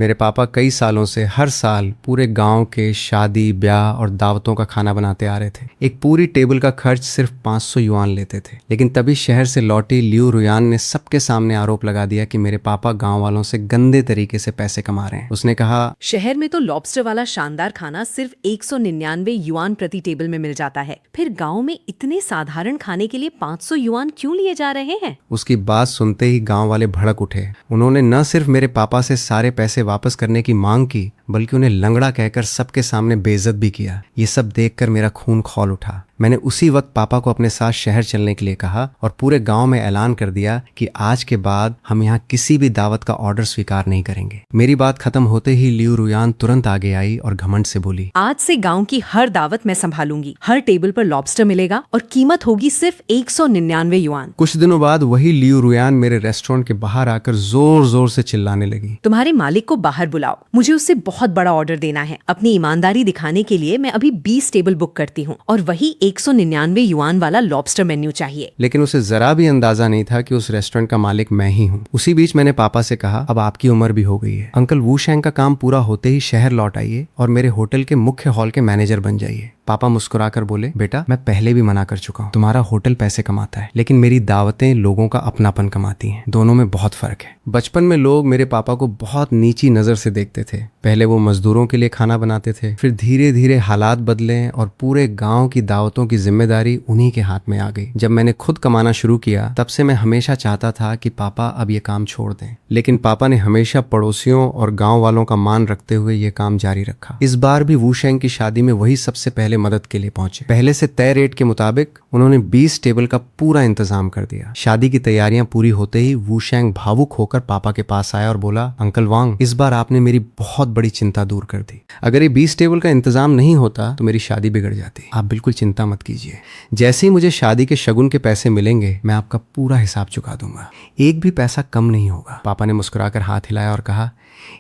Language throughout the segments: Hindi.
मेरे पापा कई सालों से हर साल पूरे गांव के शादी, ब्याह और दावतों का खाना बनाते आ रहे थे। एक पूरी टेबल का खर्च सिर्फ 500 युआन लेते थे। लेकिन तभी शहर से लौटी लियू रुयान ने सबके सामने आरोप लगा दिया कि मेरे पापा गांव वालों से गंदे तरीके से पैसे कमा रहे हैं। उसने कहा, शहर में तो लॉबस्टर वाला शानदार खाना सिर्फ 199 युआन प्रति टेबल में मिल जाता है, फिर गाँव में इतने साधारण खाने के लिए 500 युआन क्यों लिए जा रहे हैं? उसकी बात सुनते ही गांव वाले भड़क उठे। उन्होंने न सिर्फ मेरे पापा से सारे पैसे वापस करने की मांग की, बल्कि उन्हें लंगड़ा कहकर सबके सामने बेइज्जत भी किया। ये सब देखकर मेरा खून खौल उठा। मैंने उसी वक्त पापा को अपने साथ शहर चलने के लिए कहा और पूरे गांव में ऐलान कर दिया कि आज के बाद हम यहाँ किसी भी दावत का ऑर्डर स्वीकार नहीं करेंगे। मेरी बात खत्म होते ही लियू रुयान तुरंत आगे आई और घमंड से बोली, आज से गांव की हर दावत मैं संभालूंगी। हर टेबल पर लॉबस्टर मिलेगा और कीमत होगी सिर्फ 199 युआन। कुछ दिनों बाद वही लियू रुयान मेरे रेस्टोरेंट के बाहर आकर जोर जोर से चिल्लाने लगी, तुम्हारे मालिक को बाहर बुलाओ, मुझे उससे बहुत बड़ा ऑर्डर देना है। अपनी ईमानदारी दिखाने के लिए मैं अभी 20 टेबल बुक करती हूँ और वही 199 युआन वाला लॉबस्टर मेन्यू चाहिए। लेकिन उसे जरा भी अंदाजा नहीं था कि उस रेस्टोरेंट का मालिक मैं ही हूँ। उसी बीच मैंने पापा से कहा, अब आपकी उम्र भी हो गई है, अंकल वू शेंग का काम पूरा होते ही शहर लौट आइए और मेरे होटल के मुख्य हॉल के मैनेजर बन जाइए। पापा मुस्कुराकर बोले, बेटा मैं पहले भी मना कर चुका हूँ, तुम्हारा होटल पैसे कमाता है, लेकिन मेरी दावतें लोगों का अपनापन कमाती हैं। दोनों में बहुत फर्क है। बचपन में लोग मेरे पापा को बहुत नीची नजर से देखते थे। पहले वो मजदूरों के लिए खाना बनाते थे, फिर धीरे धीरे हालात बदले और पूरे गांव की दावतों की जिम्मेदारी उन्हीं के हाथ में आ गई। जब मैंने खुद कमाना शुरू किया, तब से मैं हमेशा चाहता था कि पापा अब ये काम छोड़ दें, लेकिन पापा ने हमेशा पड़ोसियों और गांव वालों का मान रखते हुए ये काम जारी रखा। इस बार भी वू शेंग की शादी में वही सबसे पहले मदद के लिए पहुंचे। पहले से तय रेट के मुताबिक उन्होंने 20 टेबल का पूरा इंतजाम कर दिया। शादी की तैयारियां पूरी होते ही वू शेंग भावुक होकर पापा के पास आया और बोला, अंकल वांग, इस बार आपने मेरी बहुत बड़ी चिंता दूर कर दी। अगर ये 20 टेबल का इंतजाम नहीं होता तो मेरी शादी बिगड़ जाती। आप बिल्कुल चिंता मत कीजिए, जैसे ही मुझे शादी के शगुन के पैसे मिलेंगे मैं आपका पूरा हिसाब चुका दूंगा, एक भी पैसा कम नहीं होगा। पापा ने मुस्कुराकर हाथ हिलाया और कहा,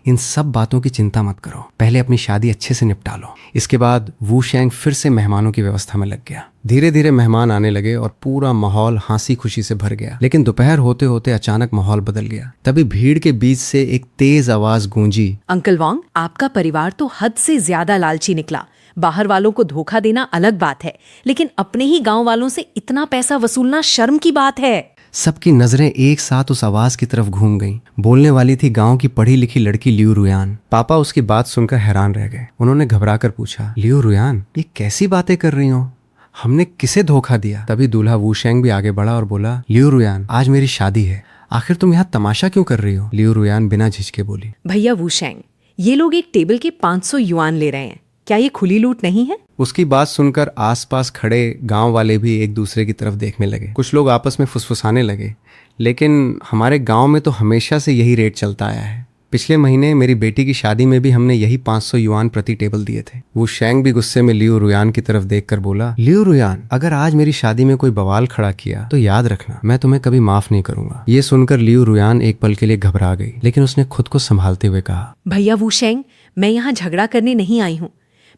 इन सब बातों की चिंता मत करो, पहले अपनी शादी अच्छे से निपटा लो। इसके बाद वू शेंग फिर से मेहमानों की व्यवस्था में लग गया। धीरे धीरे मेहमान आने लगे और पूरा माहौल हंसी खुशी से भर गया। लेकिन दोपहर होते होते अचानक माहौल बदल गया। तभी भीड़ के बीच से एक तेज आवाज गूंजी, अंकल वांग, आपका परिवार तो हद से ज्यादा लालची निकला। बाहर वालों को धोखा देना अलग बात है, लेकिन अपने ही गांव वालों से इतना पैसा वसूलना शर्म की बात है। सबकी नजरें एक साथ उस आवाज की तरफ घूम गईं। बोलने वाली थी गांव की पढ़ी लिखी लड़की लियू रुयान। पापा उसकी बात सुनकर हैरान रह गए। उन्होंने घबराकर पूछा, लियू रुयान, ये कैसी बातें कर रही हो? हमने किसे धोखा दिया? तभी दूल्हा वू शेंग भी आगे बढ़ा और बोला, लियू रुयान, आज मेरी शादी है, आखिर तुम यहाँ तमाशा क्यों कर रही हो? लियू रुयान बिना झिझके बोली, भैया वू शेंग, ये लोग एक टेबल के 500 युआन ले रहे हैं, क्या ये खुली लूट नहीं है? उसकी बात सुनकर आसपास खड़े गांव वाले भी एक दूसरे की तरफ देखने लगे। कुछ लोग आपस में फुसफुसाने लगे, लेकिन हमारे गांव में तो हमेशा से यही रेट चलता आया है। पिछले महीने मेरी बेटी की शादी में भी हमने यही 500 युआन प्रति टेबल दिए थे। वो शेंग भी गुस्से में लियू रुयान की तरफ देखकर बोला, लियू रुयान, अगर आज मेरी शादी में कोई बवाल खड़ा किया तो याद रखना, मैं तुम्हें कभी माफ नहीं करूंगा। ये सुनकर लियू रुयान एक पल के लिए घबरा गई, लेकिन उसने खुद को संभालते हुए कहा, भैया वू शेंग, मैं यहाँ झगड़ा करने नहीं आई हूँ,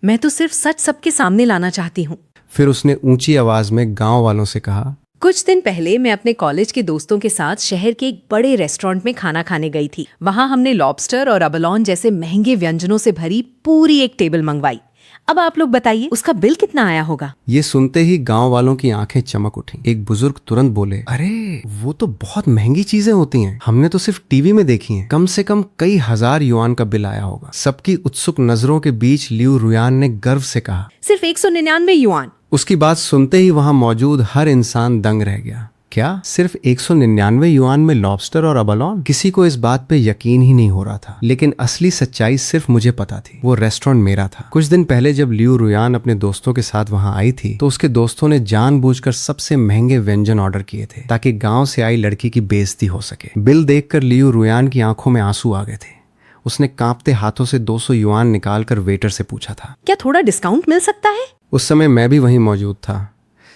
मैं तो सिर्फ सच सबके सामने लाना चाहती हूँ। फिर उसने ऊंची आवाज में गांव वालों से कहा, कुछ दिन पहले मैं अपने कॉलेज के दोस्तों के साथ शहर के एक बड़े रेस्टोरेंट में खाना खाने गई थी। वहाँ हमने लॉबस्टर और अबलोन जैसे महंगे व्यंजनों से भरी पूरी एक टेबल मंगवाई। अब आप लोग बताइए, उसका बिल कितना आया होगा? ये सुनते ही गांव वालों की आंखें चमक उठी। एक बुजुर्ग तुरंत बोले, अरे वो तो बहुत महंगी चीजें होती हैं, हमने तो सिर्फ टीवी में देखी हैं, कम से कम कई हजार युआन का बिल आया होगा। सबकी उत्सुक नजरों के बीच लियू रुयान ने गर्व से कहा, सिर्फ 199 युआन। उसकी बात सुनते ही वहां मौजूद हर इंसान दंग रह गया। क्या सिर्फ 199 युआन में लॉबस्टर और अबलोन? किसी को इस बात पे यकीन ही नहीं हो रहा था। लेकिन असली सच्चाई सिर्फ मुझे पता थी, वो रेस्टोरेंट मेरा था। कुछ दिन पहले जब लियू रुयान अपने दोस्तों के साथ वहां आई थी, तो उसके दोस्तों ने जानबूझकर सबसे महंगे व्यंजन ऑर्डर किए थे, ताकि गांव से आई लड़की की बेइज्जती हो सके। बिल देखकर लियू रुयान की आंखों में आंसू आ गए थे। उसने कांपते हाथों से 200 युआन निकालकर वेटर से पूछा था, क्या थोड़ा डिस्काउंट मिल सकता है? उस समय मैं भी वहीं मौजूद था।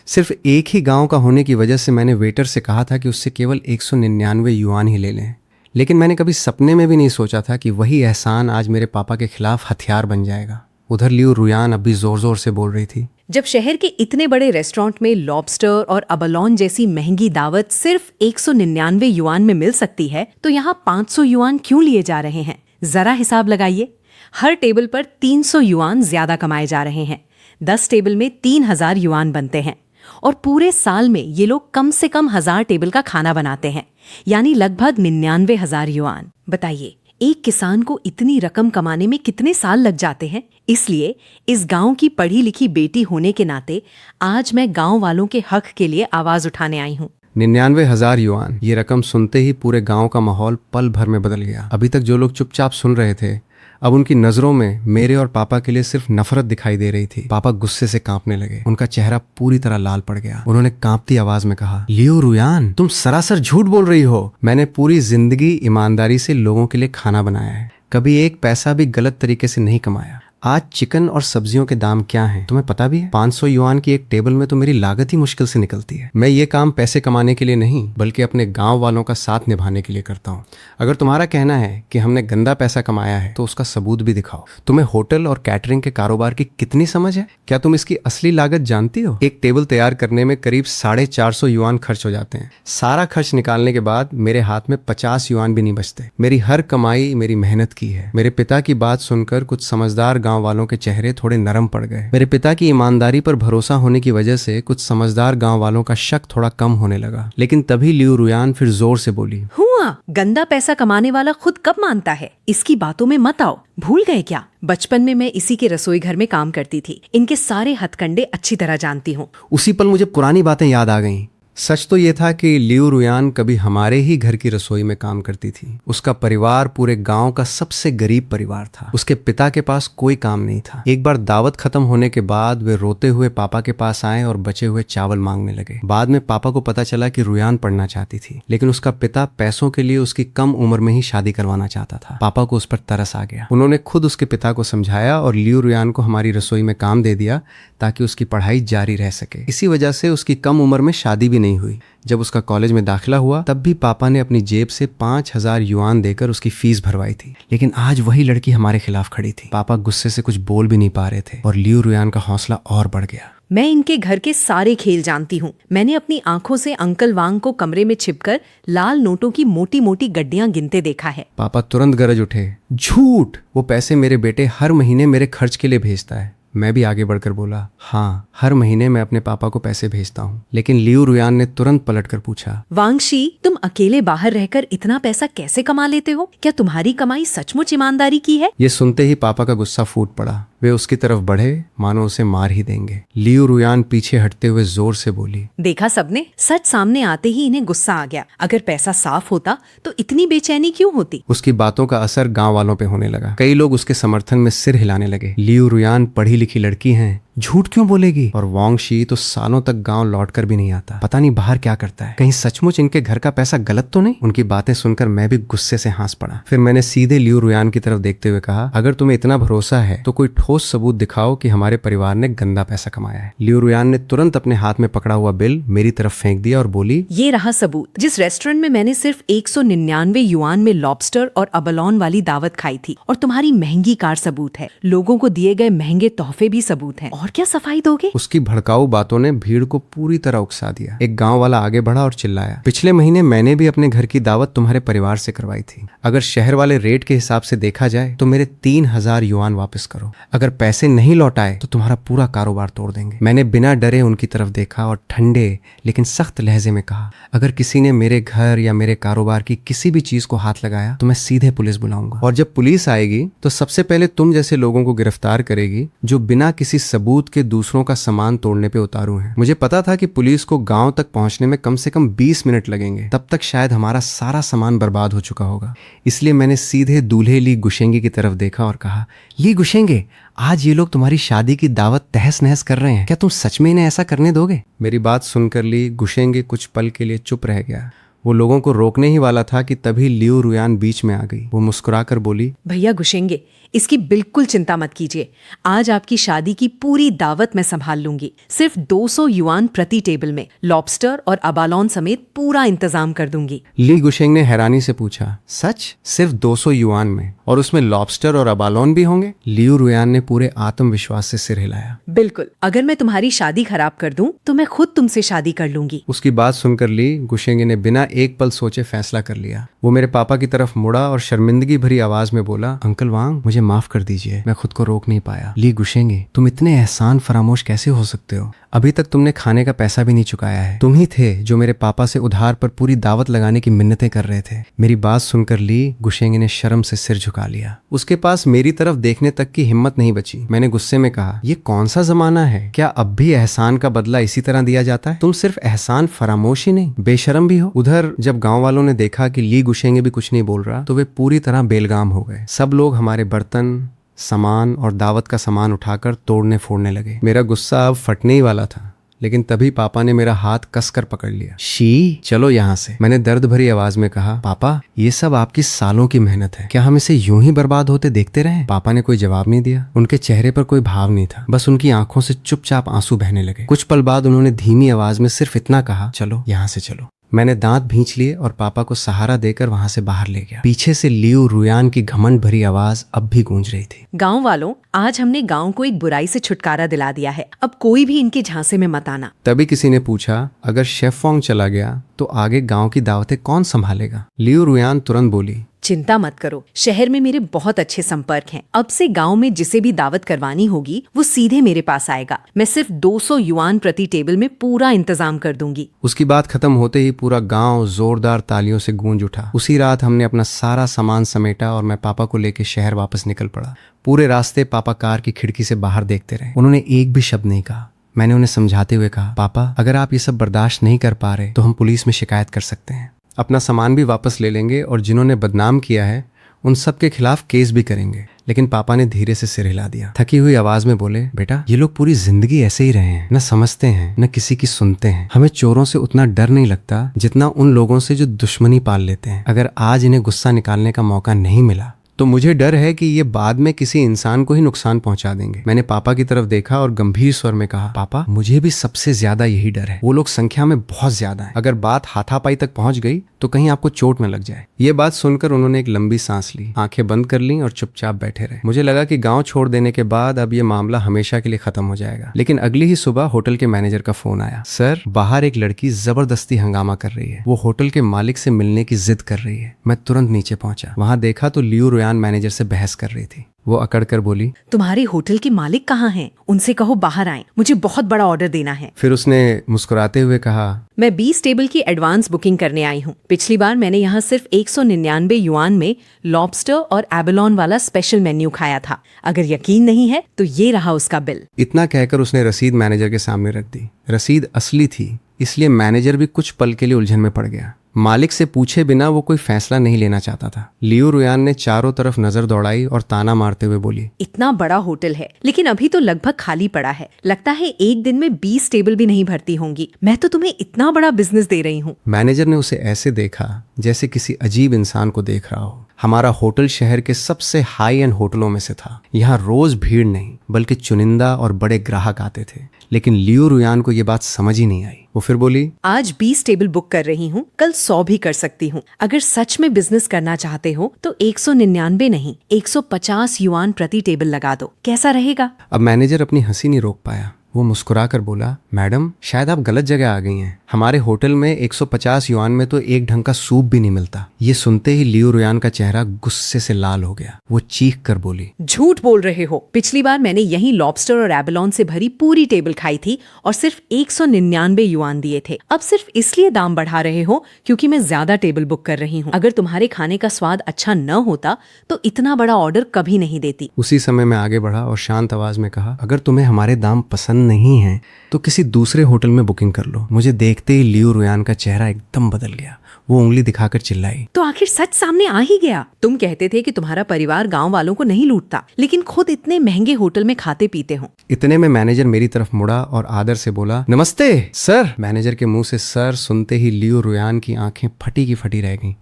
सिर्फ एक ही गांव का होने की वजह से मैंने वेटर से कहा था कि उससे केवल 199 युआन ही ले लें। लेकिन मैंने कभी सपने में भी नहीं सोचा था कि वही एहसान आज मेरे पापा के खिलाफ हथियार बन जाएगा। उधर लियू रुयान अब भी जोर जोर से बोल रही थी, जब शहर के इतने बड़े रेस्टोरेंट में लॉबस्टर और अबलोन जैसी महंगी दावत सिर्फ 199 युआन में मिल सकती है, तो यहाँ 500 युआन क्यों लिए जा रहे हैं? जरा हिसाब लगाइए, हर टेबल पर 300 युआन ज्यादा कमाए जा रहे हैं। 10 टेबल में 3000 युआन बनते हैं और पूरे साल में ये लोग कम से कम 1000 टेबल का खाना बनाते हैं, यानी लगभग 99,000 युआन। बताइए, एक किसान को इतनी रकम कमाने में कितने साल लग जाते हैं। इसलिए इस गांव की पढ़ी लिखी बेटी होने के नाते आज मैं गांव वालों के हक के लिए आवाज उठाने आई हूँ। 99,000 युआन, ये रकम सुनते ही पूरे गांव का माहौल पल भर में बदल गया। अभी तक जो लोग चुपचाप सुन रहे थे, अब उनकी नजरों में मेरे और पापा के लिए सिर्फ नफरत दिखाई दे रही थी। पापा गुस्से से कांपने लगे, उनका चेहरा पूरी तरह लाल पड़ गया। उन्होंने कांपती आवाज में कहा, लियो रुयान, तुम सरासर झूठ बोल रही हो। मैंने पूरी जिंदगी ईमानदारी से लोगों के लिए खाना बनाया है, कभी एक पैसा भी गलत तरीके से नहीं कमाया। आज चिकन और सब्जियों के दाम क्या हैं तुम्हें पता भी है? 500 युआन की एक टेबल में तो मेरी लागत ही मुश्किल से निकलती है। मैं ये काम पैसे कमाने के लिए नहीं, बल्कि अपने गांव वालों का साथ निभाने के लिए करता हूँ। अगर तुम्हारा कहना है कि हमने गंदा पैसा कमाया है तो उसका सबूत भी दिखाओ। तुम्हें होटल और कैटरिंग के कारोबार की कितनी समझ है? क्या तुम इसकी असली लागत जानती हो? एक टेबल तैयार करने में करीब 450 युआन खर्च हो जाते हैं। सारा खर्च निकालने के बाद मेरे हाथ में 50 युआन भी नहीं बचते। मेरी हर कमाई मेरी मेहनत की है। मेरे पिता की बात सुनकर कुछ समझदार गांव वालों के चेहरे थोड़े नरम पड़ गए। मेरे पिता की ईमानदारी पर भरोसा होने की वजह से कुछ समझदार गांव वालों का शक थोड़ा कम होने लगा। लेकिन तभी लियू रुयान फिर जोर से बोली, हुआ, गंदा पैसा कमाने वाला खुद कब मानता है? इसकी बातों में मत आओ। भूल गए क्या? बचपन में मैं इसी के रसोई घर में काम करती थी। इनके सारे हथकंडे अच्छी तरह जानती हूँ। उसी पल मुझे पुरानी बातें याद आ गईं। सच तो ये था कि लियू रुयान कभी हमारे ही घर की रसोई में काम करती थी। उसका परिवार पूरे गांव का सबसे गरीब परिवार था। उसके पिता के पास कोई काम नहीं था। एक बार दावत खत्म होने के बाद वे रोते हुए पापा के पास आए और बचे हुए चावल मांगने लगे। बाद में पापा को पता चला कि रुयान पढ़ना चाहती थी, लेकिन उसका पिता पैसों के लिए उसकी कम उम्र में ही शादी करवाना चाहता था। पापा को उस पर तरस आ गया। उन्होंने खुद उसके पिता को समझाया और लियू रुयान को हमारी रसोई में काम दे दिया ताकि उसकी पढ़ाई जारी रह सके। इसी वजह से उसकी कम उम्र में शादी भी नहीं हुई। जब उसका कॉलेज में दाखिला हुआ तब भी पापा ने अपनी जेब से 5000 युआन देकर उसकी फीस भरवाई थी। लेकिन आज वही लड़की हमारे खिलाफ खड़ी थी। पापा गुस्से से कुछ बोल भी नहीं पा रहे थे और लियू रुयान का हौसला और बढ़ गया। मैं इनके घर के सारे खेल जानती हूँ। मैंने अपनी आंखों से अंकल वांग को कमरे में छिपकर लाल नोटों की मोटी मोटी गड्डियां गिनते देखा है। पापा तुरंत गरज उठे, झूठ! वो पैसे मेरे बेटे हर महीने मेरे खर्च के लिए भेजता है। मैं भी आगे बढ़कर बोला, हाँ, हर महीने मैं अपने पापा को पैसे भेजता हूँ। लेकिन लियू रुयान ने तुरंत पलटकर पूछा, वांगशी, तुम अकेले बाहर रहकर इतना पैसा कैसे कमा लेते हो? क्या तुम्हारी कमाई सचमुच ईमानदारी की है? ये सुनते ही पापा का गुस्सा फूट पड़ा। वे उसकी तरफ बढ़े मानो उसे मार ही देंगे। लियू रुयान पीछे हटते हुए जोर से बोली, देखा सबने, सच सामने आते ही इन्हें गुस्सा आ गया। अगर पैसा साफ होता तो इतनी बेचैनी क्यों होती? उसकी बातों का असर गांव वालों पे होने लगा। कई लोग उसके समर्थन में सिर हिलाने लगे। लियू रुयान पढ़ी लिखी लड़की हैं, झूठ क्यों बोलेगी? और वांगशी तो सालों तक गांव लौटकर भी नहीं आता। पता नहीं बाहर क्या करता है। कहीं सचमुच इनके घर का पैसा गलत तो नहीं? उनकी बातें सुनकर मैं भी गुस्से से हंस पड़ा। फिर मैंने सीधे लियू रुयान की तरफ देखते हुए कहा, अगर तुम्हें इतना भरोसा है तो कोई ठोस सबूत दिखाओ कि हमारे परिवार ने गंदा पैसा कमाया है। लियू रुयान ने तुरंत अपने हाथ में पकड़ा हुआ बिल मेरी तरफ फेंक दिया और बोली, ये रहा सबूत। जिस रेस्टोरेंट में मैंने सिर्फ 199 युआन में लॉबस्टर और अबलोन वाली दावत खाई थी। और तुम्हारी महंगी कार सबूत है। लोगों को दिए गए महंगे तोहफे भी सबूत हैं। और क्या सफाई दोगे? उसकी भड़काऊ बातों ने भीड़ को पूरी तरह उकसा दिया। एक गांव वाला आगे बढ़ा और चिल्लाया, पिछले महीने मैंने भी अपने घर की दावत तुम्हारे परिवार से करवाई थी। अगर शहर वाले रेट के हिसाब से देखा जाए तो मेरे 3000 युआन वापस करो। अगर पैसे नहीं लौटाए तो तुम्हारा पूरा कारोबार तोड़ देंगे। मैंने बिना डरे उनकी तरफ देखा और ठंडे लेकिन सख्त लहजे में कहा, अगर किसी ने मेरे घर या मेरे कारोबार की किसी भी चीज को हाथ लगाया तो मैं सीधे पुलिस बुलाऊंगा। और जब पुलिस आएगी तो सबसे पहले तुम जैसे लोगों को गिरफ्तार करेगी जो बिना किसी सबूत के दूसरों का सामान तोड़ने पे उतारू हैं। मुझे पता था कि पुलिस को गांव तक पहुंचने में कम से कम 20 मिनट लगेंगे। तब तक शायद हमारा सारा सामान बर्बाद हो चुका होगा। इसलिए मैंने सीधे दूल्हे ली गुशेंगे की तरफ देखा और कहा, ली गुशेंगे, आज ये लोग तुम्हारी शादी की दावत तहस नहस कर रहे हैं। क्या तुम सच में इन्हें ऐसा करने दोगे? मेरी बात सुनकर ली गुशेंगे कुछ पल के लिए चुप रह गया। वो लोगों को रोकने ही वाला था कि तभी लियू रुयान बीच में आ गई। वो मुस्कुराकर बोली, भैया गुशेंगे, इसकी बिल्कुल चिंता मत कीजिए। आज आपकी शादी की पूरी दावत मैं संभाल लूंगी। सिर्फ 200 युआन प्रति टेबल में लॉबस्टर और अबालोन समेत पूरा इंतजाम कर दूंगी। ली गुशेंग ने हैरानी से पूछा, सच? सिर्फ 200 युआन में? और उसमें लॉबस्टर और अबालोन भी होंगे? लियू रुयान ने पूरे आत्मविश्वास से सिर हिलाया। बिल्कुल, अगर मैं तुम्हारी शादी खराब कर दूं तो मैं खुद तुमसे शादी कर लूंगी। उसकी बात सुनकर ली गुशेंगे ने बिना एक पल सोचे फैसला कर लिया। वो मेरे पापा की तरफ मुड़ा और शर्मिंदगी भरी आवाज में बोला, अंकल वांग, मुझे माफ कर दीजिए, मैं खुद को रोक नहीं पाया। ली गुशेंगे, तुम इतने एहसान फरामोश कैसे हो सकते हो? अभी तक तुमने खाने का पैसा भी नहीं चुकाया है। तुम ही थे जो मेरे पापा से उधार पर पूरी दावत लगाने की मिन्नतें कर रहे थे। मेरी बात सुनकर ली गुशेंगे ने शर्म से सिर झुका लिया। उसके पास मेरी तरफ देखने तक की हिम्मत नहीं बची। मैंने गुस्से में कहा, ये कौन सा जमाना है? क्या अब भी एहसान का बदला इसी तरह दिया जाता है? तुम सिर्फ एहसान फरामोश ही नहीं, बेशरम भी हो। उधर जब गांव वालों ने देखा कि ली गुशेंगे भी कुछ नहीं बोल रहा तो वे पूरी तरह बेलगाम हो गए। सब लोग हमारे बर्तन, सामान और दावत का सामान उठाकर तोड़ने फोड़ने लगे। मेरा गुस्सा अब फटने ही वाला था, लेकिन तभी पापा ने मेरा हाथ कसकर पकड़ लिया। शी, चलो यहाँ से, मैंने दर्द भरी आवाज में कहा। पापा, ये सब आपकी सालों की मेहनत है, क्या हम इसे यूं ही बर्बाद होते देखते रहे? पापा ने कोई जवाब नहीं दिया। उनके चेहरे पर कोई भाव नहीं था, बस उनकी आंखों से चुपचाप आंसू बहने लगे। कुछ पल बाद उन्होंने धीमी आवाज में सिर्फ इतना कहा, चलो यहाँ से चलो। मैंने दांत भींच लिए और पापा को सहारा देकर वहां से बाहर ले गया। पीछे से लियू रुयान की घमंड भरी आवाज अब भी गूंज रही थी। गांव वालों, आज हमने गांव को एक बुराई से छुटकारा दिला दिया है। अब कोई भी इनके झांसे में मत आना। तभी किसी ने पूछा, अगर शेफ फोंग चला गया तो आगे गांव की दावतें कौन संभालेगा? लियू रुयान तुरंत बोली, चिंता मत करो, शहर में मेरे बहुत अच्छे संपर्क हैं। अब से गांव में जिसे भी दावत करवानी होगी वो सीधे मेरे पास आएगा। मैं सिर्फ 200 युआन प्रति टेबल में पूरा इंतजाम कर दूंगी। उसकी बात खत्म होते ही पूरा गांव जोरदार तालियों से गूंज उठा। उसी रात हमने अपना सारा सामान समेटा और मैं पापा को लेकर शहर वापस निकल पड़ा। पूरे रास्ते पापा कार की खिड़की से बाहर देखते रहे। उन्होंने एक भी शब्द नहीं कहा। मैंने उन्हें समझाते हुए कहा, पापा, अगर आप ये सब बर्दाश्त नहीं कर पा रहे तो हम पुलिस में शिकायत कर सकते हैं, अपना सामान भी वापस ले लेंगे और जिन्होंने बदनाम किया है उन सब के खिलाफ केस भी करेंगे। लेकिन पापा ने धीरे से सिर हिला दिया। थकी हुई आवाज में बोले, बेटा, ये लोग पूरी जिंदगी ऐसे ही रहे हैं, न समझते हैं न किसी की सुनते हैं। हमें चोरों से उतना डर नहीं लगता जितना उन लोगों से जो दुश्मनी पाल लेते हैं। अगर आज इन्हें गुस्सा निकालने का मौका नहीं मिला तो मुझे डर है कि ये बाद में किसी इंसान को ही नुकसान पहुंचा देंगे। मैंने पापा की तरफ देखा और गंभीर स्वर में कहा, पापा, मुझे भी सबसे ज्यादा यही डर है। वो लोग संख्या में बहुत ज्यादा हैं। अगर बात हाथापाई तक पहुंच गई तो कहीं आपको चोट न लग जाए। ये बात सुनकर उन्होंने एक लंबी सांस ली, आंखें बंद कर लीं और चुपचाप बैठे रहे। मुझे लगा कि गांव छोड़ देने के बाद अब ये मामला हमेशा के लिए खत्म हो जाएगा। लेकिन अगली ही सुबह होटल के मैनेजर का फोन आया। सर, बाहर एक लड़की जबरदस्ती हंगामा कर रही है। वो होटल के मालिक से मिलने की जिद कर रही है। मैं तुरंत नीचे पहुंचा। वहां देखा तो लियू रुयान मैनेजर से बहस कर रही थी। वो अकड़ कर बोली, तुम्हारे होटल के मालिक कहाँ हैं? उनसे कहो बाहर आएं, मुझे बहुत बड़ा ऑर्डर देना है। फिर उसने मुस्कुराते हुए कहा, मैं 20 टेबल की एडवांस बुकिंग करने आई हूँ। पिछली बार मैंने यहाँ सिर्फ 199 युआन में लॉबस्टर और एबेलोन वाला स्पेशल मेन्यू खाया था। अगर यकीन नहीं है तो ये रहा उसका बिल। इतना कहकर उसने रसीद मैनेजर के सामने रख दी। रसीद असली थी, इसलिए मैनेजर भी कुछ पल के लिए उलझन में पड़ गया। मालिक से पूछे बिना वो कोई फैसला नहीं लेना चाहता था। लियू रुयान ने चारों तरफ नजर दौड़ाई और ताना मारते हुए बोली, इतना बड़ा होटल है लेकिन अभी तो लगभग खाली पड़ा है। लगता है एक दिन में 20 टेबल भी नहीं भरती होंगी। मैं तो तुम्हें इतना बड़ा बिजनेस दे रही हूँ। मैनेजर ने उसे ऐसे देखा जैसे किसी अजीब इंसान को देख रहा हो। हमारा होटल शहर के सबसे हाई एंड होटलों में से था। यहाँ रोज भीड़ नहीं बल्कि चुनिंदा और बड़े ग्राहक आते थे। लेकिन लियू रुयान को ये बात समझ ही नहीं आई। वो फिर बोली, आज 20 टेबल बुक कर रही हूँ, कल 100 भी कर सकती हूँ। अगर सच में बिजनेस करना चाहते हो तो 199 नहीं 150 युआन प्रति टेबल लगा दो। कैसा रहेगा? अब मैनेजर अपनी हंसी नहीं रोक पाया। वो मुस्कुरा कर बोला, मैडम, शायद आप गलत जगह आ गई हैं। हमारे होटल में 150 युआन में तो एक ढंग का सूप भी नहीं मिलता। ये सुनते ही लियू रुयान का चेहरा गुस्से से लाल हो गया। वो चीख कर बोली, झूठ बोल रहे हो। पिछली बार मैंने यही लॉबस्टर और एबेलोन से भरी पूरी टेबल खाई थी और सिर्फ 199 युआन दिए थे। अब सिर्फ इसलिए दाम बढ़ा रहे हो क्योंकि मैं ज्यादा टेबल बुक कर रही हूँ। अगर तुम्हारे खाने का स्वाद अच्छा न होता तो इतना बड़ा ऑर्डर कभी नहीं देती। उसी समय मैं आगे बढ़ा और शांत आवाज में कहा, अगर तुम्हें हमारे दाम पसंद नहीं है तो किसी दूसरे होटल में बुकिंग कर लो। मुझे देखते ही लियू रुयान का चेहरा एकदम बदल गया। वो उंगली दिखाकर चिल्लाई, तो आखिर सच सामने आ ही गया। तुम कहते थे कि तुम्हारा परिवार गांव वालों को नहीं लूटता, लेकिन खुद इतने महंगे होटल में खाते पीते हो। इतने में मैनेजर मेरी तरफ मुड़ा और आदर से बोला, नमस्ते सर। मैनेजर के मुंह से सर सुनते ही लियू रुयान की आंखें फटी की फटी रह गईं।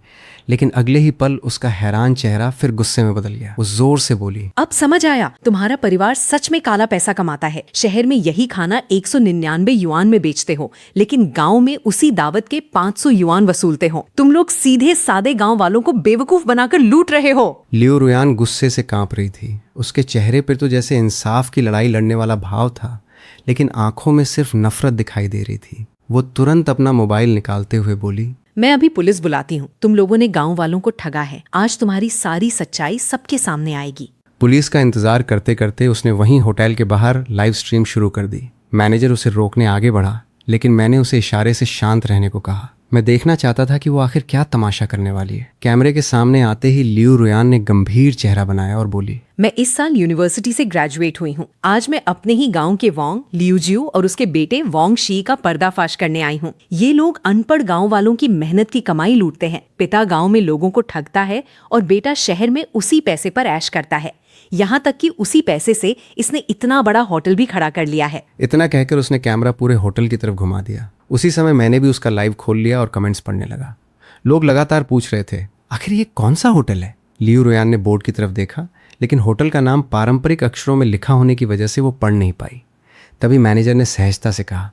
लेकिन अगले ही पल उसका हैरान चेहरा फिर गुस्से में बदल गया। वो जोर से बोली, अब समझ आया, तुम्हारा परिवार सच में काला पैसा कमाता है। शहर में यही खाना 199 युआन में बेचते हो, लेकिन गांव में उसी दावत के 500 युआन वसूलते हो। तुम लोग सीधे सादे गांव वालों को बेवकूफ बनाकर लूट रहे हो। लियो रुयान गुस्से से कांप रही थी। उसके चेहरे पर तो जैसे इंसाफ की लड़ाई लड़ने वाला भाव था, लेकिन आंखों में सिर्फ नफरत दिखाई दे रही थी। वो तुरंत अपना मोबाइल निकालते हुए बोली, मैं अभी पुलिस बुलाती हूँ। तुम लोगों ने गांव वालों को ठगा है। आज तुम्हारी सारी सच्चाई सबके सामने आएगी। पुलिस का इंतजार करते करते उसने वहीं होटल के बाहर लाइव स्ट्रीम शुरू कर दी। मैनेजर उसे रोकने आगे बढ़ा, लेकिन मैंने उसे इशारे से शांत रहने को कहा। मैं देखना चाहता था कि वो आखिर क्या तमाशा करने वाली है। कैमरे के सामने आते ही लियो रुयान ने गंभीर चेहरा बनाया और बोली, मैं इस साल यूनिवर्सिटी से ग्रेजुएट हुई हूँ। आज मैं अपने ही गांव के वोंग लियूजियो और उसके बेटे वोंग शी का पर्दाफाश करने आई हूँ। ये लोग अनपढ़ गांव वालों की मेहनत की कमाई लूटते हैं। पिता गांव में लोगों को ठगता है और बेटा शहर में उसी पैसे पर ऐश करता है। यहाँ तक कि उसी पैसे से इसने इतना बड़ा होटल भी खड़ा कर लिया है। इतना कहकर उसने कैमरा पूरे होटल की तरफ घुमा दिया। उसी समय मैंने भी उसका लाइव खोल लिया और कमेंट्स पढ़ने लगा। लोग लगातार पूछ रहे थे, आखिर ये कौन सा होटल है। लियो रुयान ने बोर्ड की तरफ देखा, लेकिन होटल का नाम पारंपरिक अक्षरों में लिखा होने की वजह से वो पढ़ नहीं पाई। तभी मैनेजर ने सहजता से कहा,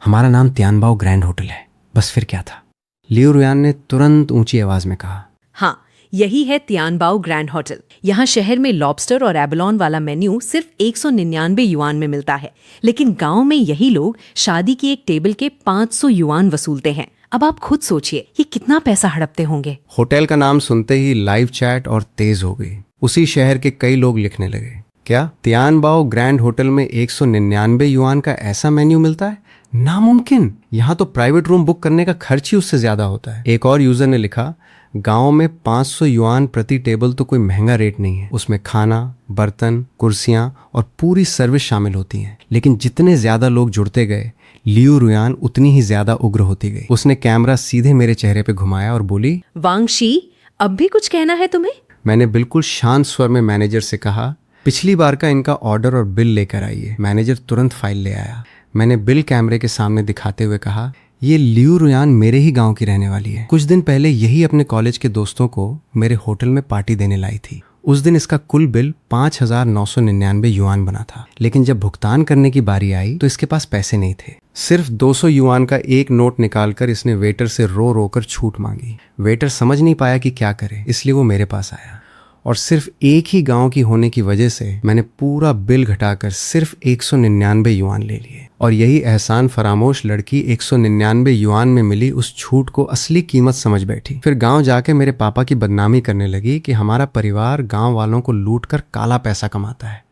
हमारा नाम तियानबाओ ग्रैंड होटल है। बस फिर क्या था। लियो रुयान ने तुरंत ऊंची आवाज में कहा, हाँ, यही है तियानबाओ ग्रैंड होटल। यहाँ शहर में लॉबस्टर और एबलोन वाला मेन्यू सिर्फ 199 युआन में मिलता है, लेकिन गांव में यही लोग शादी की एक टेबल के 500 युआन वसूलते हैं। अब आप खुद सोचिए, ये कितना पैसा हड़पते होंगे। होटल का नाम सुनते ही लाइव चैट और तेज हो गई। उसी शहर के कई लोग लिखने लगे, क्या तियानबाओ ग्रैंड होटल में 199 युआन का ऐसा मेन्यू मिलता है? नामुमकिन, यहाँ तो प्राइवेट रूम बुक करने का खर्च ही उससे ज्यादा होता है। एक और यूजर ने लिखा, गांव में 500 युआन प्रति टेबल तो कोई महंगा रेट नहीं है। उसमें खाना, बर्तन, कुर्सियां और पूरी सर्विस शामिल होती हैं। लेकिन जितने ज्यादा लोग जुड़ते गए, लियो रुयान उतनी ही ज्यादा उग्र होती गई। उसने कैमरा सीधे मेरे चेहरे पे घुमाया और बोली, वांग शी, अब भी कुछ कहना है तुम्हें? मैंने बिल्कुल शांत स्वर में मैनेजर से कहा, पिछली बार का इनका ऑर्डर और बिल लेकर आइए। मैनेजर तुरंत फाइल ले आया। मैंने बिल कैमरे के सामने दिखाते हुए कहा, ये लियो रुयान मेरे ही गांव की रहने वाली है। कुछ दिन पहले यही अपने कॉलेज के दोस्तों को मेरे होटल में पार्टी देने लाई थी। उस दिन इसका कुल बिल 5,999 युआन बना था, लेकिन जब भुगतान करने की बारी आई तो इसके पास पैसे नहीं थे। सिर्फ 200 युआन का एक नोट निकालकर इसने वेटर से रो रो कर छूट मांगी। वेटर समझ नहीं पाया कि क्या करे, इसलिए वो मेरे पास आया और सिर्फ एक ही गांव की होने की वजह से मैंने पूरा बिल घटाकर सिर्फ 199 युआन ले लिए। और यही एहसान फरामोश लड़की 199 युआन में मिली उस छूट को असली कीमत समझ बैठी। फिर गांव जाके मेरे पापा की बदनामी करने लगी कि हमारा परिवार गांव वालों को लूट कर काला पैसा कमाता है।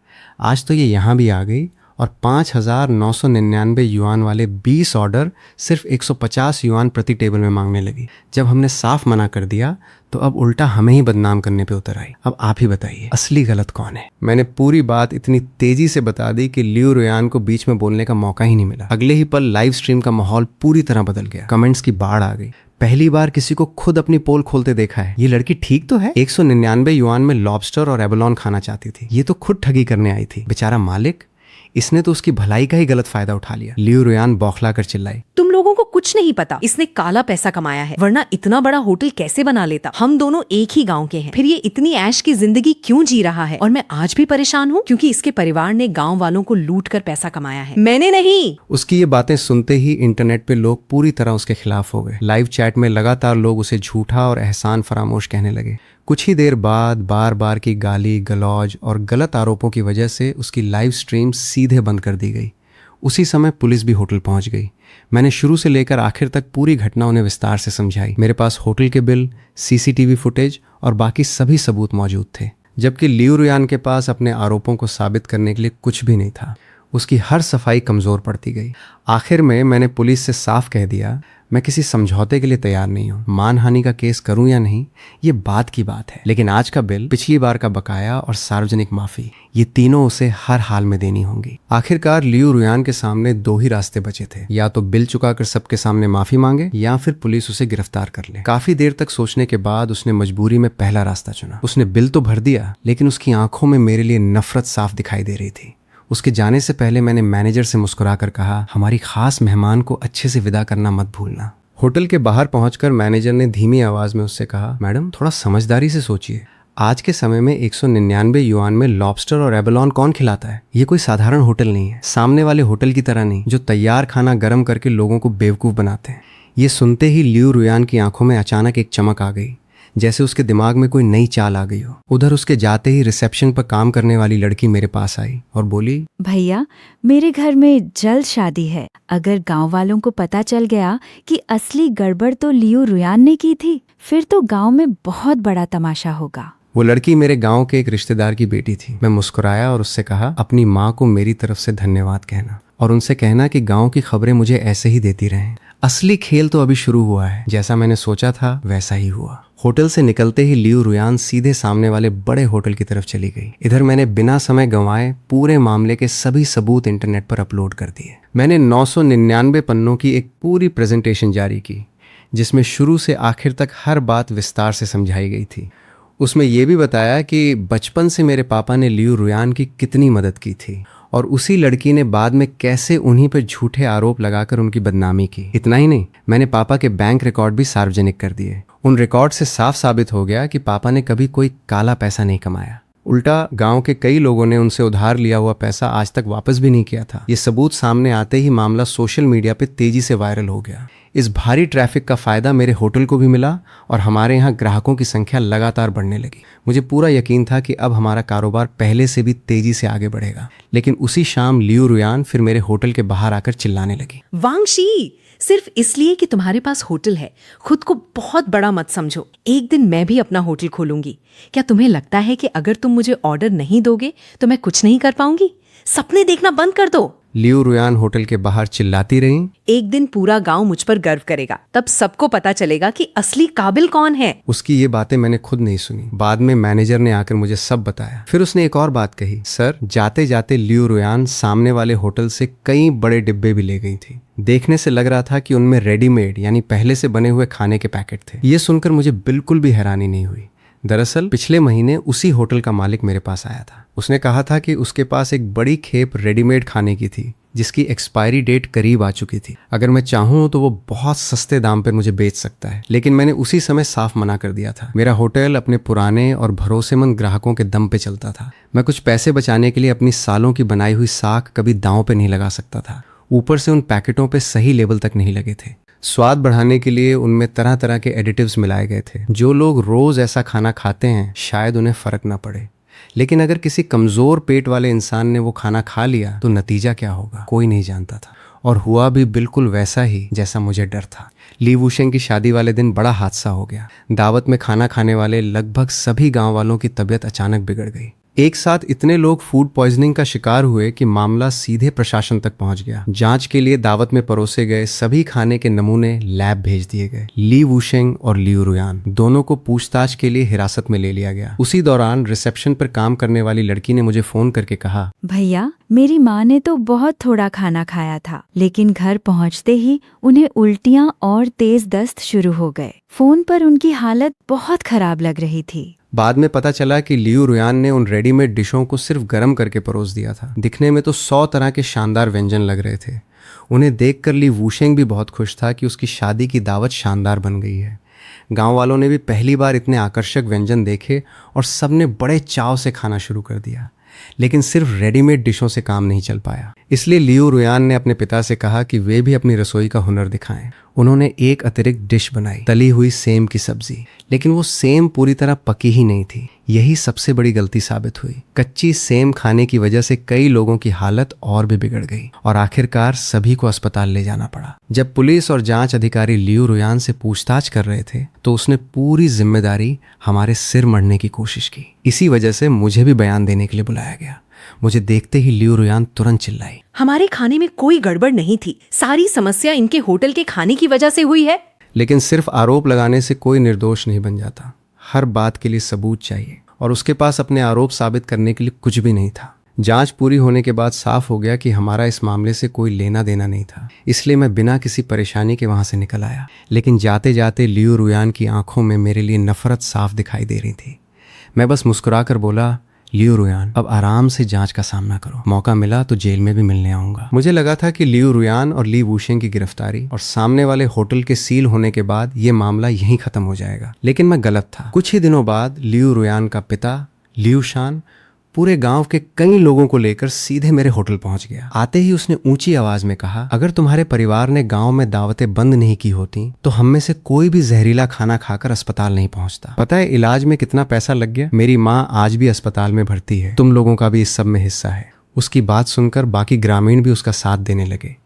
आज तो ये यहाँ भी आ गई और 5,999 युआन वाले 20 ऑर्डर सिर्फ 150 युआन प्रति टेबल में मांगने लगी। जब हमने साफ मना कर दिया तो अब उल्टा हमें ही बदनाम करने पे उतर आई। अब आप ही बताइए, असली गलत कौन है? मैंने पूरी बात इतनी तेजी से बता दी कि लियो रुयान को बीच में बोलने का मौका ही नहीं मिला। अगले ही पल लाइव स्ट्रीम का माहौल पूरी तरह बदल गया। कमेंट्स की बाढ़ आ गई। पहली बार किसी को खुद अपनी पोल खोलते देखा है। ये लड़की ठीक तो है? 199 युआन में लॉबस्टर और एबलोन खाना चाहती थी। ये तो खुद ठगी करने आई थी। बेचारा मालिक, इसने तो उसकी भलाई का ही गलत फायदा उठा लिया। लियो रुयान बौखला कर चिल्लाई, तुम लोगों को कुछ नहीं पता। इसने काला पैसा कमाया है, वरना इतना बड़ा होटल कैसे बना लेता। हम दोनों एक ही गांव के हैं। फिर ये इतनी ऐश की जिंदगी क्यों जी रहा है? और मैं आज भी परेशान हूँ क्योंकि इसके परिवार ने गांव वालों को लूट कर पैसा कमाया है, मैंने नहीं। उसकी ये बातें सुनते ही इंटरनेट पे लोग पूरी तरह उसके खिलाफ हो गए। लाइव चैट में लगातार लोग उसे झूठा और एहसान फरामोश कहने लगे। कुछ ही देर बाद बार बार की गाली गलौज और गलत आरोपों की वजह से उसकी लाइव स्ट्रीम सीधे बंद कर दी गई। उसी समय पुलिस भी होटल पहुंच गई। मैंने शुरू से लेकर आखिर तक पूरी घटना उन्हें विस्तार से समझाई। मेरे पास होटल के बिल, सीसीटीवी फुटेज और बाकी सभी सबूत मौजूद थे, जबकि लियो रुयान के पास अपने आरोपों को साबित करने के लिए कुछ भी नहीं था। उसकी हर सफाई कमजोर पड़ती गई। आखिर में मैंने पुलिस से साफ कह दिया, मैं किसी समझौते के लिए तैयार नहीं हूँ। मानहानि का केस करूं या नहीं, ये बात की बात है, लेकिन आज का बिल, पिछली बार का बकाया और सार्वजनिक माफी, ये तीनों उसे हर हाल में देनी होंगी। आखिरकार लियो रुयान के सामने दो ही रास्ते बचे थे, या तो बिल चुकाकर सबके सामने माफी मांगे या फिर पुलिस उसे गिरफ्तार कर ले। काफी देर तक सोचने के बाद उसने मजबूरी में पहला रास्ता चुना। उसने बिल तो भर दिया, लेकिन उसकी आंखों में मेरे लिए नफरत साफ दिखाई दे रही थी। उसके जाने से पहले मैंने मैनेजर से मुस्कुराकर कहा, हमारी खास मेहमान को अच्छे से विदा करना मत भूलना। होटल के बाहर पहुंचकर मैनेजर ने धीमी आवाज में उससे कहा, मैडम थोड़ा समझदारी से सोचिए, आज के समय में 199 युआन में लॉबस्टर और एबलॉन कौन खिलाता है? ये कोई साधारण होटल नहीं है, सामने वाले होटल की तरह नहीं जो तैयार खाना गर्म करके लोगों को बेवकूफ़ बनाते हैं। ये सुनते ही लियू रुयान की आंखों में अचानक एक चमक आ गई, जैसे उसके दिमाग में कोई नई चाल आ गई हो। उधर उसके जाते ही रिसेप्शन पर काम करने वाली लड़की मेरे पास आई और बोली, भैया मेरे घर में जल्द शादी है। अगर गांव वालों को पता चल गया कि असली गड़बड़ तो लियू रुयान ने की थी, फिर तो गांव में बहुत बड़ा तमाशा होगा। वो लड़की मेरे गांव के एक रिश्तेदार की बेटी थी। मैं मुस्कुराया और उससे कहा, अपनी माँ को मेरी तरफ से धन्यवाद कहना और उनसे कहना कि गांव की खबरें मुझे ऐसे ही देती रहें। असली खेल तो अभी शुरू हुआ है। जैसा मैंने सोचा था वैसा ही हुआ। होटल से निकलते ही लियू रुयान सीधे सामने वाले बड़े होटल की तरफ चली गई। इधर मैंने बिना समय गंवाए पूरे मामले के सभी सबूत इंटरनेट पर अपलोड कर दिए। मैंने 999 पन्नों की एक पूरी प्रेजेंटेशन जारी की, जिसमें शुरू से आखिर तक हर बात विस्तार से समझाई गई थी। उसमें यह भी बताया कि बचपन से मेरे पापा ने लियू रुयान की कितनी मदद की थी और उसी लड़की ने बाद में कैसे उन्हीं पर झूठे आरोप लगाकर उनकी बदनामी की। इतना ही नहीं, मैंने पापा के बैंक रिकॉर्ड भी सार्वजनिक कर दिए। उन रिकॉर्ड से साफ साबित हो गया कि पापा ने कभी कोई काला पैसा नहीं कमाया। उल्टा गांव के कई लोगों ने उनसे उधार लिया हुआ पैसा आज तक वापस भी नहीं किया था। ये सबूत सामने आते ही मामला सोशल मीडिया पे तेजी से वायरल हो गया। इस भारी ट्रैफिक का फायदा मेरे होटल को भी मिला और हमारे यहाँ ग्राहकों की संख्या लगातार बढ़ने लगी। मुझे पूरा यकीन था कि अब हमारा कारोबार पहले से भी तेजी से आगे बढ़ेगा। लेकिन उसी शाम लियू रुयान फिर मेरे होटल के बाहर आकर चिल्लाने लगी, वांगशी, सिर्फ इसलिए कि तुम्हारे पास होटल है खुद को बहुत बड़ा मत समझो। एक दिन मैं भी अपना होटल खोलूंगी। क्या तुम्हें लगता है कि अगर तुम मुझे ऑर्डर नहीं दोगे तो मैं कुछ नहीं कर पाऊंगी? सपने देखना बंद कर दो। लियू रुयान होटल के बाहर चिल्लाती रही। एक दिन पूरा गांव मुझ पर गर्व करेगा, तब सबको पता चलेगा कि असली काबिल कौन है। उसकी ये बातें मैंने खुद नहीं सुनी। बाद में मैनेजर ने आकर मुझे सब बताया। फिर उसने एक और बात कही, सर जाते जाते लियू रुयान सामने वाले होटल से कई बड़े डिब्बे भी ले गई थी। देखने से लग रहा था कि उनमें रेडीमेड यानी पहले से बने हुए खाने के पैकेट थे। ये सुनकर मुझे बिल्कुल भी हैरानी नहीं हुई। दरअसल पिछले महीने उसी होटल का मालिक मेरे पास आया था। उसने कहा था कि उसके पास एक बड़ी खेप रेडीमेड खाने की थी जिसकी एक्सपायरी डेट करीब आ चुकी थी। अगर मैं चाहूँ तो वो बहुत सस्ते दाम पर मुझे बेच सकता है, लेकिन मैंने उसी समय साफ मना कर दिया था। मेरा होटल अपने पुराने और भरोसेमंद ग्राहकों के दम पे चलता था। मैं कुछ पैसे बचाने के लिए अपनी सालों की बनाई हुई साख कभी दांव पे नहीं लगा सकता था। ऊपर से उन पैकेटों पे सही लेबल तक नहीं लगे थे। स्वाद बढ़ाने के लिए उनमें तरह तरह के एडिटिव्स मिलाए गए थे। जो लोग रोज ऐसा खाना खाते हैं शायद उन्हें फर्क ना पड़े, लेकिन अगर किसी कमजोर पेट वाले इंसान ने वो खाना खा लिया तो नतीजा क्या होगा कोई नहीं जानता था। और हुआ भी बिल्कुल वैसा ही जैसा मुझे डर था। ली वुशेंग की शादी वाले दिन बड़ा हादसा हो गया। दावत में खाना खाने वाले लगभग सभी गांव वालों की तबीयत अचानक बिगड़ गई। एक साथ इतने लोग फूड पॉइजनिंग का शिकार हुए कि मामला सीधे प्रशासन तक पहुंच गया। जांच के लिए दावत में परोसे गए सभी खाने के नमूने लैब भेज दिए गए। ली वुशेंग और लियू रुयान दोनों को पूछताछ के लिए हिरासत में ले लिया गया। उसी दौरान रिसेप्शन पर काम करने वाली लड़की ने मुझे फोन करके कहा, भैया मेरी माँ ने तो बहुत थोड़ा खाना खाया था, लेकिन घर पहुँचते ही उन्हें उल्टियाँ और तेज दस्त शुरू हो गए। फोन पर उनकी हालत बहुत खराब लग रही थी। बाद में पता चला कि लियू रुयान ने उन रेडीमेड डिशों को सिर्फ गर्म करके परोस दिया था। दिखने में तो 100 तरह के शानदार व्यंजन लग रहे थे। उन्हें देखकर ली वुशेंग भी बहुत खुश था कि उसकी शादी की दावत शानदार बन गई है। गांव वालों ने भी पहली बार इतने आकर्षक व्यंजन देखे और सबने बड़े चाव से खाना शुरू कर दिया। लेकिन सिर्फ रेडीमेड डिशों से काम नहीं चल पाया। इसलिए लियू रुयान ने अपने पिता से कहा कि वे भी अपनी रसोई का हुनर दिखाएं। उन्होंने एक अतिरिक्त डिश बनाई, तली हुई सेम की सब्जी। लेकिन वो सेम पूरी तरह पकी ही नहीं थी। यही सबसे बड़ी गलती साबित हुई। कच्ची सेम खाने की वजह से कई लोगों की हालत और भी बिगड़ गई और आखिरकार सभी को अस्पताल ले जाना पड़ा। जब पुलिस और जांच अधिकारी लियू रुयान से पूछताछ कर रहे थे तो उसने पूरी जिम्मेदारी हमारे सिर मढ़ने की कोशिश की। इसी वजह से मुझे भी बयान देने के लिए बुलाया गया। मुझे देखते ही लियू रुयान तुरंत चिल्लाई, हमारे खाने में कोई गड़बड़ नहीं थी, सारी समस्या इनके होटल के खाने की वजह से हुई है। लेकिन सिर्फ आरोप लगाने से कोई निर्दोष नहीं बन जाता। हर बात के लिए सबूत चाहिए और उसके पास अपने आरोप साबित करने के लिए कुछ भी नहीं था। जांच पूरी होने के बाद साफ हो गया कि हमारा इस मामले से कोई लेना देना नहीं था। इसलिए मैं बिना किसी परेशानी के वहां से निकल आया। लेकिन जाते जाते लियू रुयान की आंखों में मेरे लिए नफरत साफ दिखाई दे रही थी। मैं बस मुस्कुरा कर बोला, लियो रुयान, अब आराम से जांच का सामना करो। मौका मिला तो जेल में भी मिलने आऊंगा। मुझे लगा था कि लियो रुयान और ली वूशेंग की गिरफ्तारी और सामने वाले होटल के सील होने के बाद ये मामला यहीं खत्म हो जाएगा, लेकिन मैं गलत था। कुछ ही दिनों बाद लियो रुयान का पिता लियो शान पूरे गांव के कई लोगों को लेकर सीधे मेरे होटल पहुंच गया। आते ही उसने ऊंची आवाज में कहा, अगर तुम्हारे परिवार ने गांव में दावतें बंद नहीं की होती तो हम में से कोई भी जहरीला खाना खाकर अस्पताल नहीं पहुंचता। पता है इलाज में कितना पैसा लग गया? मेरी माँ आज भी अस्पताल में भर्ती है। तुम लोगों का भी इस सब में हिस्सा है। उसकी बात सुनकर बाकी ग्रामीण भी उसका साथ देने लगे।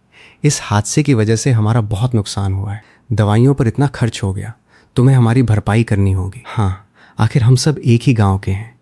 इस हादसे की वजह से हमारा बहुत नुकसान हुआ है। दवाइयों पर इतना खर्च हो गया, तुम्हें हमारी भरपाई करनी होगी। हाँ, आखिर हम सब एक ही गांव के हैं।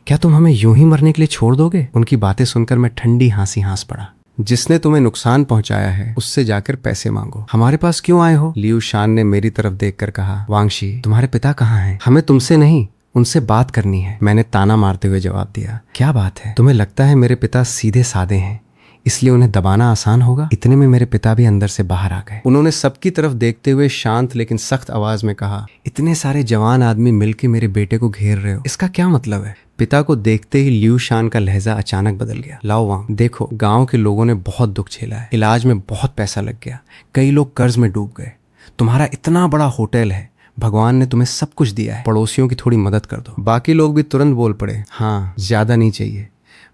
क्या तुम हमें यूं ही मरने के लिए छोड़ दोगे? उनकी बातें सुनकर मैं ठंडी हंसी हंस पड़ा। जिसने तुम्हें नुकसान पहुंचाया है उससे जाकर पैसे मांगो। हमारे पास क्यों आए हो? लियो शान ने मेरी तरफ देखकर कहा, वांगशी, तुम्हारे पिता कहाँ हैं? हमें तुमसे नहीं, उनसे बात करनी है। मैंने ताना मारते हुए जवाब दिया, क्या बात है? तुम्हें लगता है मेरे पिता सीधे साधे हैं इसलिए उन्हें दबाना आसान होगा? इतने में मेरे पिता भी अंदर से बाहर आ गए। उन्होंने सबकी तरफ देखते हुए शांत लेकिन सख्त आवाज में कहा, इतने सारे जवान आदमी मिलकर मेरे बेटे को घेर रहे हो, इसका क्या मतलब है? पिता को देखते ही लियो शान का लहजा अचानक बदल गया। लाओ वांग, देखो, गांव के लोगों ने बहुत दुख झेला है। इलाज में बहुत पैसा लग गया, कई लोग कर्ज में डूब गए। तुम्हारा इतना बड़ा होटल है, भगवान ने तुम्हें सब कुछ दिया है, पड़ोसियों की थोड़ी मदद कर दो। बाकी लोग भी तुरंत बोल पड़े, हाँ, ज्यादा नहीं चाहिए,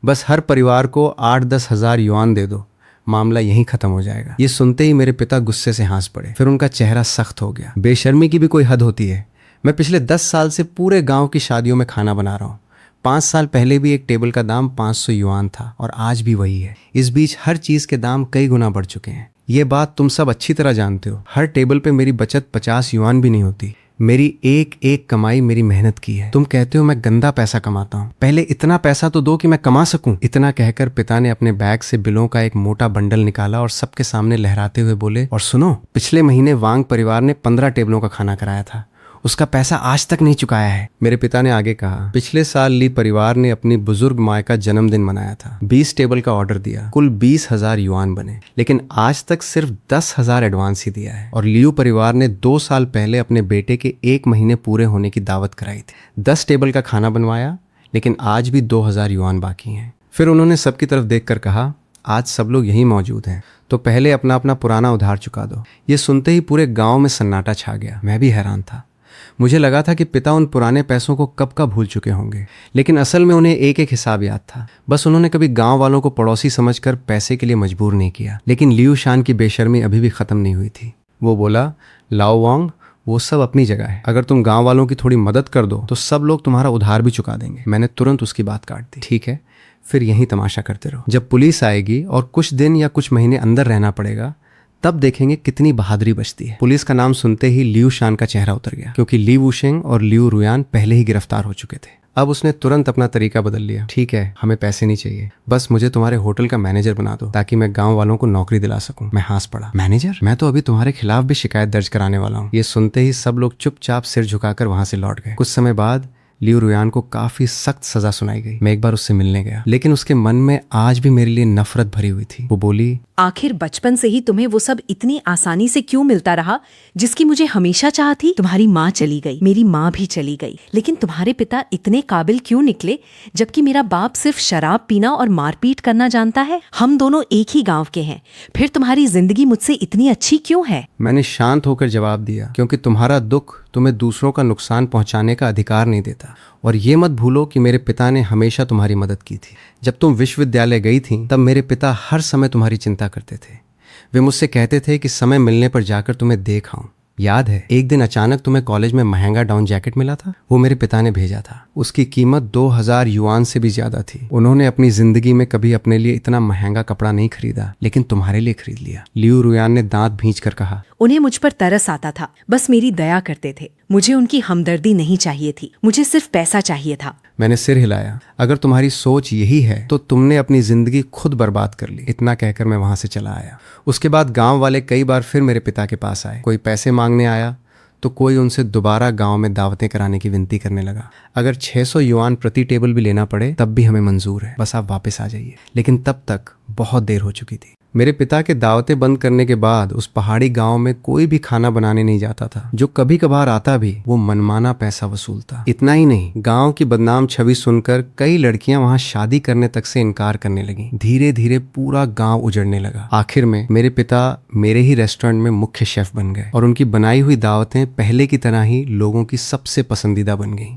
बस हर परिवार को 8-10 हजार युआन दे दो, मामला यहीं खत्म हो जाएगा। ये सुनते ही मेरे पिता गुस्से से हंस पड़े, फिर उनका चेहरा सख्त हो गया। बेशर्मी की भी कोई हद होती है। मैं पिछले 10 साल से पूरे गांव की शादियों में खाना बना रहा हूँ। 5 साल पहले भी एक टेबल का दाम 500 युआन था और आज भी वही है। इस बीच हर चीज के दाम कई गुना बढ़ चुके हैं। ये बात तुम सब अच्छी तरह जानते हो। हर टेबल पे मेरी बचत 50 युआन भी नहीं होती। मेरी एक एक कमाई मेरी मेहनत की है। तुम कहते हो मैं गंदा पैसा कमाता हूँ, पहले इतना पैसा तो दो कि मैं कमा सकूं। इतना कहकर पिता ने अपने बैग से बिलों का एक मोटा बंडल निकाला और सबके सामने लहराते हुए बोले, और सुनो, पिछले महीने वांग परिवार ने 15 टेबलों का खाना कराया था, उसका पैसा आज तक नहीं चुकाया है। मेरे पिता ने आगे कहा, पिछले साल ली परिवार ने अपनी बुजुर्ग माँ का जन्मदिन मनाया था। 20 टेबल का ऑर्डर दिया, कुल 20,000 युआन बने, लेकिन आज तक सिर्फ 10,000 एडवांस ही दिया है। और लियो परिवार ने 2 साल पहले अपने बेटे के 1 महीने पूरे होने की दावत कराई थी। 10 टेबल का खाना बनवाया, लेकिन आज भी 2,000 युआन बाकी हैं। फिर उन्होंने सबकी तरफ देखकर कहा, आज सब लोग यहीं मौजूद हैं, तो पहले अपना अपना पुराना उधार चुका दो। ये सुनते ही पूरे गांव में सन्नाटा छा गया। मैं भी हैरान था। मुझे लगा था कि पिता उन पुराने पैसों को कब का भूल चुके होंगे, लेकिन असल में उन्हें एक एक हिसाब याद था। बस उन्होंने कभी गांव वालों को पड़ोसी समझकर पैसे के लिए मजबूर नहीं किया। लेकिन लियो शान की बेशर्मी अभी भी खत्म नहीं हुई थी। वो बोला, लाओ वांग, वो सब अपनी जगह है, अगर तुम गांव वालों की थोड़ी मदद कर दो तो सब लोग तुम्हारा उधार भी चुका देंगे। मैंने तुरंत उसकी बात काट दी। ठीक है, फिर यहीं तमाशा करते रहो। जब पुलिस आएगी और कुछ दिन या कुछ महीने अंदर रहना पड़ेगा, तब देखेंगे कितनी बहादुरी बचती है। पुलिस का नाम सुनते ही लियो शान का चेहरा उतर गया, क्योंकि ली वूशेंग और लियो रुयान पहले ही गिरफ्तार हो चुके थे। अब उसने तुरंत अपना तरीका बदल लिया। ठीक है, हमें पैसे नहीं चाहिए, बस मुझे तुम्हारे होटल का मैनेजर बना दो ताकि मैं गांव वालों को नौकरी दिला सकूं। मैं हंस पड़ा, मैनेजर? मैं तो अभी तुम्हारे खिलाफ भी शिकायत दर्ज कराने वाला हूँ। ये सुनते ही सब लोग चुपचाप सिर झुकाकर वहां से लौट गए। कुछ समय बाद लियो रुयान को काफी सख्त सजा सुनाई गई। मैं एक बार उससे मिलने गया, लेकिन उसके मन में आज भी मेरे लिए नफरत भरी हुई थी। वो बोली, आखिर बचपन से ही तुम्हें वो सब इतनी आसानी से क्यों मिलता रहा जिसकी मुझे हमेशा चाह थी? तुम्हारी माँ चली गई, मेरी माँ भी चली गई, लेकिन तुम्हारे पिता इतने काबिल क्यों निकले, जबकि मेरा बाप सिर्फ शराब पीना और मारपीट करना जानता है? हम दोनों एक ही गांव के हैं, फिर तुम्हारी जिंदगी मुझसे इतनी अच्छी क्यों है? मैंने शांत होकर जवाब दिया, क्योंकि तुम्हारा दुख तुम्हें दूसरों का नुकसान पहुंचाने का अधिकार नहीं देता। और ये मत भूलो कि मेरे पिता ने हमेशा तुम्हारी मदद की थी। जब तुम विश्वविद्यालय गई थी तब मेरे पिता हर समय तुम्हारी चिंता करते थे। वे मुझसे कहते थे कि समय मिलने पर जाकर तुम्हें देख आऊं। याद है, एक दिन अचानक तुम्हें कॉलेज में महंगा डाउन जैकेट मिला था? वो मेरे पिता ने भेजा था। उसकी कीमत 2,000 युआन से भी ज्यादा थी। उन्होंने अपनी जिंदगी में कभी अपने लिए इतना महंगा कपड़ा नहीं खरीदा, लेकिन तुम्हारे लिए खरीद लिया। लियो रुयान ने दांत भींचकर कहा, उन्हें मुझ पर तरस आता था, बस मेरी दया करते थे। मुझे उनकी हमदर्दी नहीं चाहिए थी, मुझे सिर्फ पैसा चाहिए था। मैंने सिर हिलाया। अगर तुम्हारी सोच यही है तो तुमने अपनी जिंदगी खुद बर्बाद कर ली। इतना कहकर मैं वहां से चला आया। उसके बाद गांव वाले कई बार फिर मेरे पिता के पास आए। कोई पैसे मांगने आया तो कोई उनसे दोबारा गांव में दावतें कराने की विनती करने लगा। अगर 600 युआन प्रति टेबल भी लेना पड़े तब भी हमें मंजूर है, बस आप वापस आ जाइए। लेकिन तब तक बहुत देर हो चुकी थी। मेरे पिता के दावतें बंद करने के बाद उस पहाड़ी गांव में कोई भी खाना बनाने नहीं जाता था। जो कभी कभार आता भी वो मनमाना पैसा वसूलता। इतना ही नहीं, गांव की बदनाम छवि सुनकर कई लड़कियां वहां शादी करने तक से इनकार करने लगी। धीरे धीरे पूरा गांव उजड़ने लगा। आखिर में मेरे पिता मेरे ही रेस्टोरेंट में मुख्य शेफ बन गए और उनकी बनाई हुई दावतें पहले की तरह ही लोगों की सबसे पसंदीदा बन गईं।